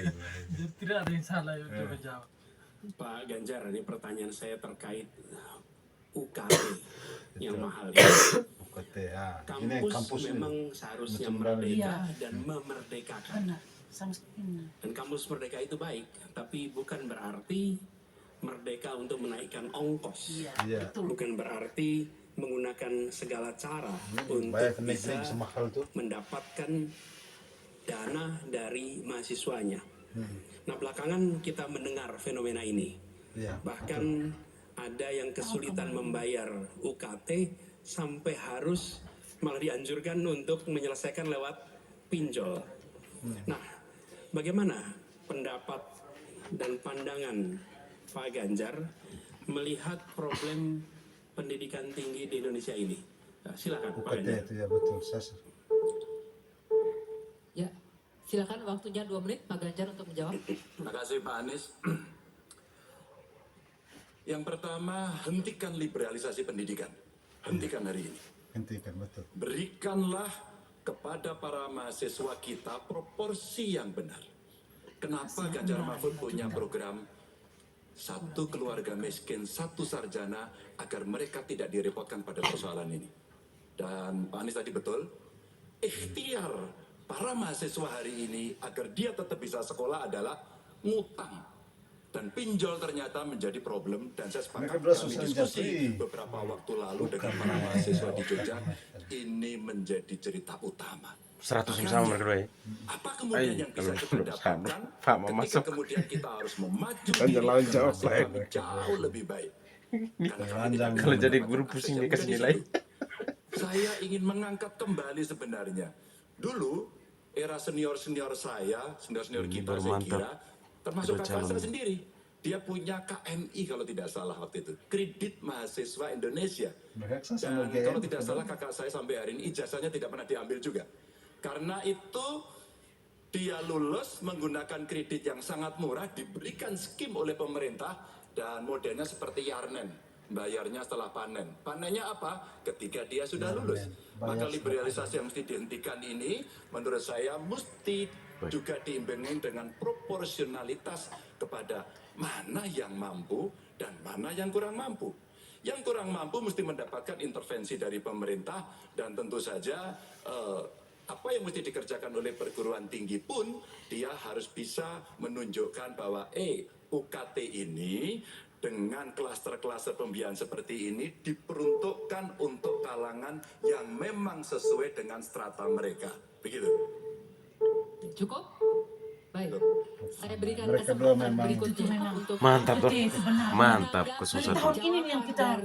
Jadi tidak ada yang salah untuk menjawab. Pak Ganjar, ini pertanyaan saya terkait UKT yang mahal ini. UKT ya. Ini Kampus memang seharusnya merdeka dan memerdekakan. Dan kampus merdeka itu baik, tapi bukan berarti merdeka untuk menaikkan ongkos. Iya. Bukan berarti menggunakan segala cara untuk bisa mendapatkan dana dari mahasiswanya. Nah, belakangan kita mendengar fenomena ini. Bahkan ada yang kesulitan membayar UKT sampai harus malah dianjurkan untuk menyelesaikan lewat pinjol. Nah, bagaimana pendapat dan pandangan Pak Ganjar melihat problem pendidikan tinggi di Indonesia ini? Nah, silakan Pak Ganjar. Itu ya betul. Ya, silakan waktunya 2 menit Pak Ganjar untuk menjawab. Terima kasih Pak Anies. Yang pertama, hentikan liberalisasi pendidikan. Hentikan hari ini. Hentikan, betul. Berikanlah kepada para mahasiswa kita proporsi yang benar. Kenapa Ganjar Mahfud punya program satu keluarga miskin, satu sarjana, agar mereka tidak direpotkan pada persoalan ini. Dan Pak Anies tadi betul, ikhtiar para mahasiswa hari ini agar dia tetap bisa sekolah adalah ngutang. Dan pinjol ternyata menjadi problem, dan saya sepakat kami diskusi beberapa waktu lalu dengan para mahasiswa di Jogja, ini menjadi cerita utama. 100 sama berdua ya. Apa kemudian yang bisa kita dapatkan ketika kemudian kita harus memajukan jauh lebih baik. Kalau jadi guru pusing dikasih nilai. Saya ingin mengangkat kembali sebenarnya. Dulu era senior-senior saya, senior-senior kita saya kira, termasuk kakak saya sendiri. Dia punya KMI kalau tidak salah waktu itu. Kredit Mahasiswa Indonesia. Dan kalau tidak salah kakak saya sampai hari ini ijazahnya tidak pernah diambil juga. Karena itu dia lulus menggunakan kredit yang sangat murah, diberikan skim oleh pemerintah, dan modelnya seperti Yarnen, bayarnya setelah panen. Panennya apa? Ketika dia sudah lulus. Maka liberalisasi yang mesti dihentikan ini menurut saya mesti juga diimbangi dengan proporsionalitas kepada mana yang mampu dan mana yang kurang mampu. Yang kurang mampu mesti mendapatkan intervensi dari pemerintah, dan tentu saja apa yang mesti dikerjakan oleh perguruan tinggi pun dia harus bisa menunjukkan bahwa UKT ini dengan klaster-klaster pembiayaan seperti ini diperuntukkan untuk kalangan yang memang sesuai dengan strata mereka. Begitu. Cukup? Baik. Saya berikan Mereka kesempatan memang berikutnya untuk Mantap tuh. Mantap khususnya tuh. Ini yang kita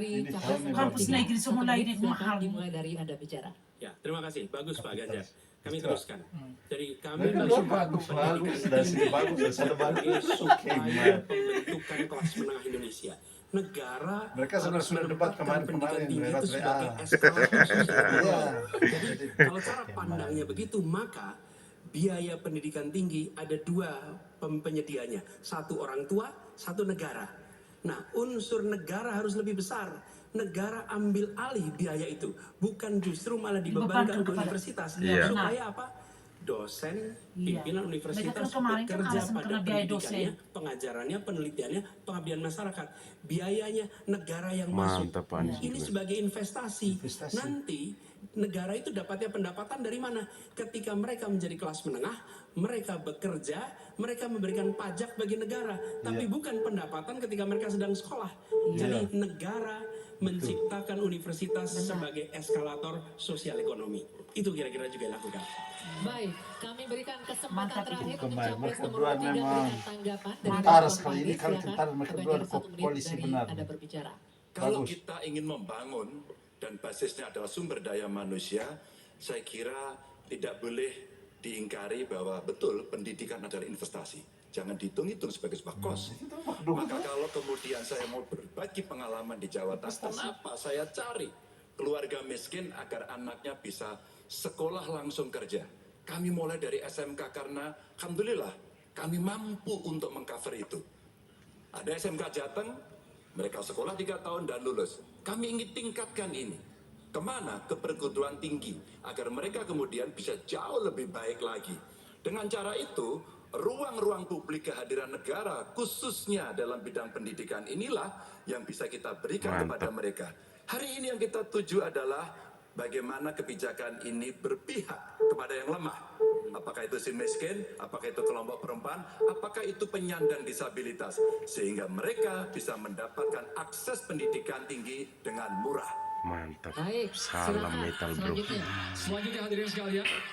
kampus negeri semua lainnya mahal. Dimulai dari Anda bicara. Ya, terima kasih. Bagus Pak Ganjar. Kami teruskan. Jadi kami bagus, dari sini bagus, supaya pembentukan kelas menengah Indonesia. Negara mereka sudah debat kemarin tinggi itu sebagai eskalator sosial. Jadi kalau cara pandangnya begitu, maka biaya pendidikan tinggi ada 2 penyedianya. Satu orang tua, satu negara. Nah, unsur negara harus lebih besar. Negara ambil alih biaya itu, bukan justru malah dibebankan ke universitas. Supaya apa? Dosen, pimpinan universitas bekerja pada pendidikannya, pengajarannya, penelitiannya, pengabdian masyarakat. Biayanya negara yang masuk. Ini sebagai investasi. Nanti negara itu dapatnya pendapatan dari mana? Ketika mereka menjadi kelas menengah, mereka bekerja, mereka memberikan pajak bagi negara, tapi bukan pendapatan ketika mereka sedang sekolah. Jadi negara menciptakan universitas sebagai eskalator sosial ekonomi. Itu kira-kira juga dilakukan. Baik, kami berikan kesempatan terakhir untuk capres nomor 3 memang berikan tanggapan dari tentara sekali ini. Kalau tentara mereka berdua koalisi benar. Anda berbicara. Kalau kita ingin membangun dan basisnya adalah sumber daya manusia, saya kira tidak boleh diingkari bahwa betul pendidikan adalah investasi. Jangan dihitung-hitung sebagai sebuah kos. Maka kalau kemudian saya mau berbagi pengalaman di Jawa Tengah, kenapa saya cari keluarga miskin agar anaknya bisa sekolah langsung kerja. Kami mulai dari SMK karena alhamdulillah kami mampu untuk mengcover itu. Ada SMK Jateng, mereka sekolah 3 tahun dan lulus. Kami ingin tingkatkan ini. Kemana? Ke perguruan tinggi. Agar mereka kemudian bisa jauh lebih baik lagi. Dengan cara itu, ruang-ruang publik kehadiran negara, khususnya dalam bidang pendidikan inilah yang bisa kita berikan kepada mereka. Hari ini yang kita tuju adalah bagaimana kebijakan ini berpihak kepada yang lemah. Apakah itu si miskin, apakah itu kelompok perempuan, apakah itu penyandang disabilitas. Sehingga mereka bisa mendapatkan akses pendidikan tinggi dengan murah. Mantap. Baik, Salam silakan. metal bro. Selanjutnya. Selanjutnya hadirin sekalian.